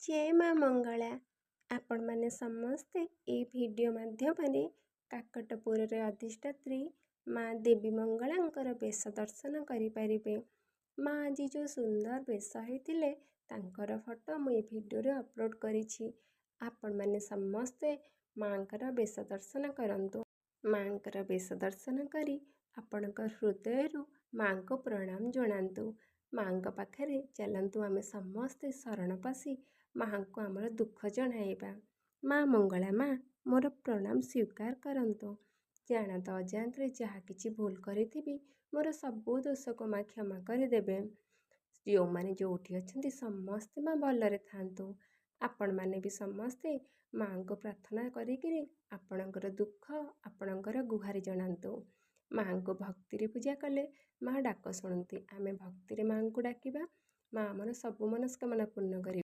ଜୟ ମା ମଙ୍ଗଳା। ଆପଣମାନେ ସମସ୍ତେ ଏହି ଭିଡ଼ିଓ ମାଧ୍ୟମରେ କାକଟପୁରରେ ଅଧିଷ୍ଠାତ୍ରୀ ମା ଦେବୀ ମଙ୍ଗଳାଙ୍କର ବେଶ ଦର୍ଶନ କରିପାରିବେ। ମା ଆଜି ଯେଉଁ ସୁନ୍ଦର ବେଶ ହେଇଥିଲେ ତାଙ୍କର ଫଟୋ ମୁଁ ଏ ଭିଡ଼ିଓରେ ଅପଲୋଡ଼ କରିଛି। ଆପଣମାନେ ସମସ୍ତେ ମାଙ୍କର ବେଶ ଦର୍ଶନ କରନ୍ତୁ। ମାଙ୍କର ବେଶ ଦର୍ଶନ କରି ଆପଣଙ୍କ ହୃଦୟରୁ ମାଙ୍କୁ ପ୍ରଣାମ ଜଣାନ୍ତୁ। ମାଙ୍କ ପାଖରେ ଚାଲନ୍ତୁ ଆମେ ସମସ୍ତେ ଶରଣ ପଶି ମାଙ୍କୁ ଆମର ଦୁଃଖ ଜଣାଇବା। ମା ମଙ୍ଗଳା ମା ମୋର ପ୍ରଣାମ ସ୍ୱୀକାର କରନ୍ତୁ। ଜାଣତ ଅଜାଣତରେ ଯାହା କିଛି ଭୁଲ କରିଥିବି ମୋର ସବୁ ଦୋଷକୁ ମା କ୍ଷମା କରିଦେବେ। ଯେଉଁମାନେ ଯେଉଁଠି ଅଛନ୍ତି ସମସ୍ତେ ମା ଭଲରେ ଥାଆନ୍ତୁ। ଆପଣମାନେ ବି ସମସ୍ତେ ମାଙ୍କୁ ପ୍ରାର୍ଥନା କରିକିରି ଆପଣଙ୍କର ଦୁଃଖ ଆପଣଙ୍କର ଗୁହାରି ଜଣାନ୍ତୁ। ମାଙ୍କୁ ଭକ୍ତିରେ ପୂଜା କଲେ ମା ଡାକ ଶୁଣନ୍ତି। ଆମେ ଭକ୍ତିରେ ମାଙ୍କୁ ଡାକିବା, ମା ଆମର ସବୁ ମନସ୍କାମନା ପୂର୍ଣ୍ଣ କରିବେ।